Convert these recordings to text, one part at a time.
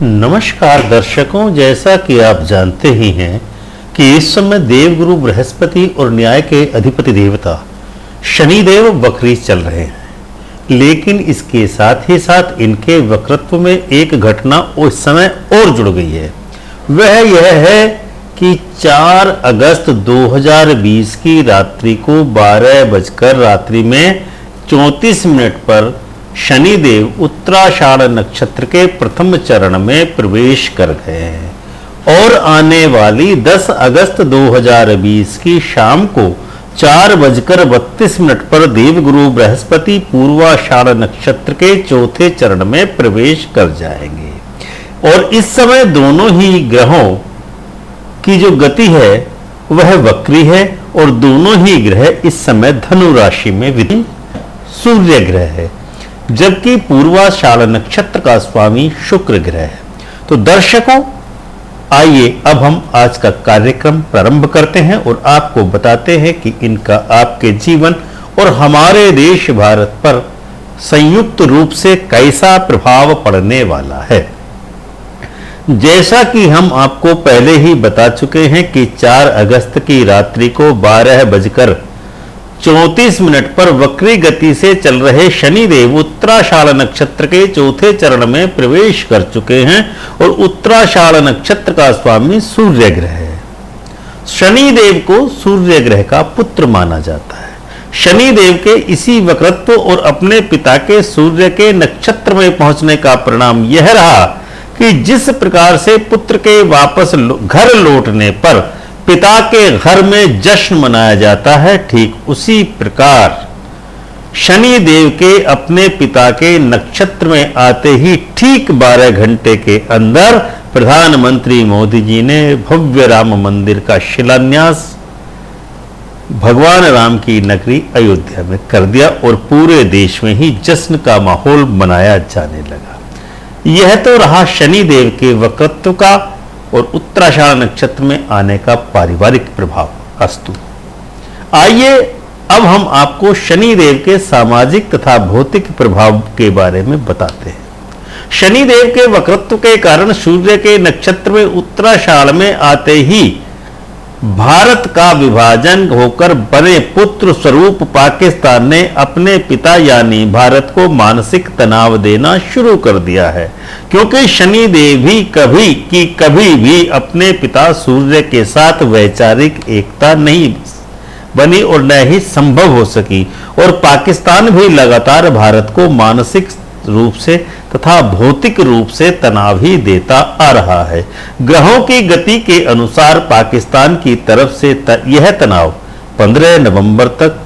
नमस्कार दर्शकों, जैसा कि आप जानते ही हैं कि इस समय देवगुरु बृहस्पति और न्याय के अधिपति देवता शनिदेव वक्री चल रहे हैं। लेकिन इसके साथ ही साथ इनके वक्रत्व में एक घटना उस समय और जुड़ गई है। वह यह है कि 4 अगस्त 2020 की रात्रि को 12:34 पर शनिदेव उत्तराषाढ़ नक्षत्र के प्रथम चरण में प्रवेश कर गए हैं और आने वाली 10 अगस्त 2020 की शाम को 4:32 पर देवगुरु बृहस्पति पूर्वाषाढ़ नक्षत्र के चौथे चरण में प्रवेश कर जाएंगे। और इस समय दोनों ही ग्रहों की जो गति है वह वक्री है और दोनों ही ग्रह इस समय धनु राशि में विधि सूर्य ग्रह है, जबकि पूर्वाषाढ़ नक्षत्र का स्वामी शुक्र ग्रह है। तो दर्शकों, आइए अब हम आज का कार्यक्रम प्रारंभ करते हैं और आपको बताते हैं कि इनका आपके जीवन और हमारे देश भारत पर संयुक्त रूप से कैसा प्रभाव पड़ने वाला है। जैसा कि हम आपको पहले ही बता चुके हैं कि 4 अगस्त की रात्रि को 12:34 पर वक्री गति से चल रहे शनिदेव उत्तराषाढ़ नक्षत्र के चौथे चरण में प्रवेश कर चुके हैं और उत्तराषाढ़ नक्षत्र का स्वामी सूर्य ग्रह है। शनिदेव को सूर्य ग्रह का पुत्र माना जाता है। शनिदेव के इसी वक्रत्व और अपने पिता के सूर्य के नक्षत्र में पहुंचने का परिणाम यह रहा कि जिस प्रकार से पुत्र के वापस घर लौटने पर पिता के घर में जश्न मनाया जाता है, ठीक उसी प्रकार शनि देव के अपने पिता के नक्षत्र में आते ही ठीक 12 घंटे के अंदर प्रधानमंत्री मोदी जी ने भव्य राम मंदिर का शिलान्यास भगवान राम की नगरी अयोध्या में कर दिया और पूरे देश में ही जश्न का माहौल मनाया जाने लगा। यह तो रहा शनि देव के वक्रत्व का और उत्तराषाढ़ नक्षत्र में आने का पारिवारिक प्रभाव। अस्तु, आइए अब हम आपको शनिदेव के सामाजिक तथा भौतिक प्रभाव के बारे में बताते हैं। शनिदेव के वक्रत्व के कारण सूर्य के नक्षत्र में उत्तराषाढ़ में आते ही भारत का विभाजन होकर बने पुत्र स्वरूप पाकिस्तान ने अपने पिता यानी भारत को मानसिक तनाव देना शुरू कर दिया है, क्योंकि शनिदेव भी कभी भी अपने पिता सूर्य के साथ वैचारिक एकता नहीं बनी और न ही संभव हो सकी और पाकिस्तान भी लगातार भारत को मानसिक रूप से तथा भौतिक रूप से तनाव ही देता आ रहा है। ग्रहों की गति के अनुसार पाकिस्तान की तरफ से यह तनाव 15 नवंबर तक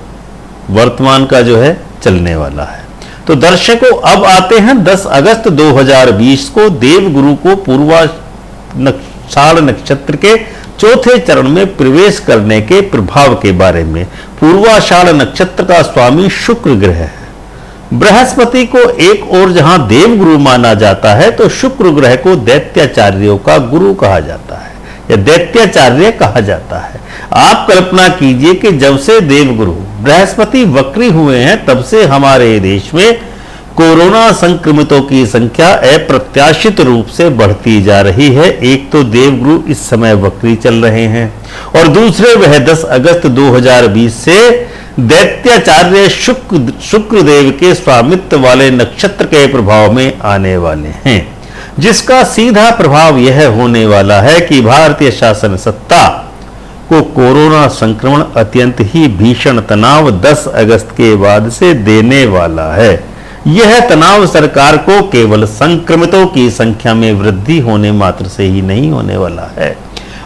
वर्तमान का जो है चलने वाला है। तो दर्शकों, अब आते हैं 10 अगस्त 2020 को देवगुरु को पूर्वाषाढ़ नक्षत्र के चौथे चरण में प्रवेश करने के प्रभाव के बारे में। पूर्वाषाढ़ नक्षत्र का स्वामी शुक्र ग्रह है। बृहस्पति को एक ओर जहां देवगुरु माना जाता है तो शुक्र ग्रह को दैत्याचार्यों का गुरु कहा जाता है या दैत्याचार्य कहा जाता है। आप कल्पना कीजिए कि जब से देवगुरु बृहस्पति वक्री हुए हैं तब से हमारे देश में कोरोना संक्रमितों की संख्या अप्रत्याशित रूप से बढ़ती जा रही है। एक तो देवगुरु इस समय वक्री चल रहे हैं और दूसरे वह 10 अगस्त 2020 से दैत्याचार्य शुक्रदेव के स्वामित्व वाले नक्षत्र के प्रभाव में आने वाले हैं, जिसका सीधा प्रभाव यह होने वाला है कि भारतीय शासन सत्ता को कोरोना संक्रमण अत्यंत ही भीषण तनाव 10 अगस्त के बाद से देने वाला है। यह तनाव सरकार को केवल संक्रमितों की संख्या में वृद्धि होने मात्र से ही नहीं होने वाला है,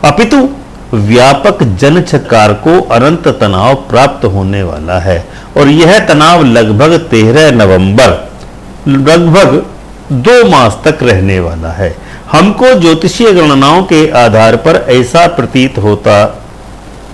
अपितु व्यापक जनचकार को अनंत तनाव प्राप्त होने वाला है और यह तनाव लगभग 13 नवंबर लगभग 2 मास तक रहने वाला है। हमको ज्योतिषीय गणनाओं के आधार पर ऐसा प्रतीत होता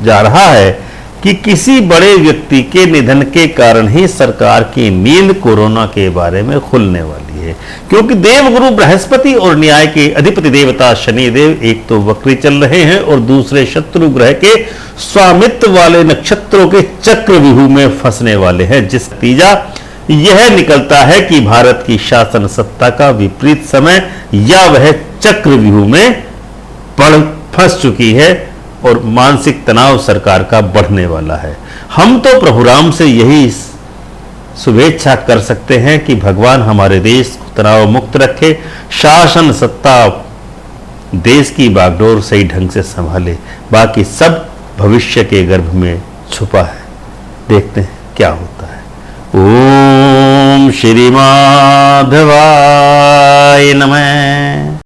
जा रहा है कि किसी बड़े व्यक्ति के निधन के कारण ही सरकार की नींद कोरोना के बारे में खुलने वाली है, क्योंकि देवगुरु बृहस्पति और न्याय के अधिपति देवता शनिदेव एक तो वक्री चल रहे हैं और दूसरे शत्रु ग्रह के स्वामित्व वाले नक्षत्रों के चक्रव्यूह में फंसने वाले हैं, जिस नतीजा यह निकलता है कि भारत की शासन सत्ता का विपरीत समय या वह चक्रव्यूह में फंस चुकी है और मानसिक तनाव सरकार का बढ़ने वाला है। हम तो प्रभु राम से यही शुभेच्छा कर सकते हैं कि भगवान हमारे देश को तनाव मुक्त रखे, शासन सत्ता देश की बागडोर सही ढंग से संभाले। बाकी सब भविष्य के गर्भ में छुपा है, देखते हैं क्या होता है। ओम श्री माधवाय नमः।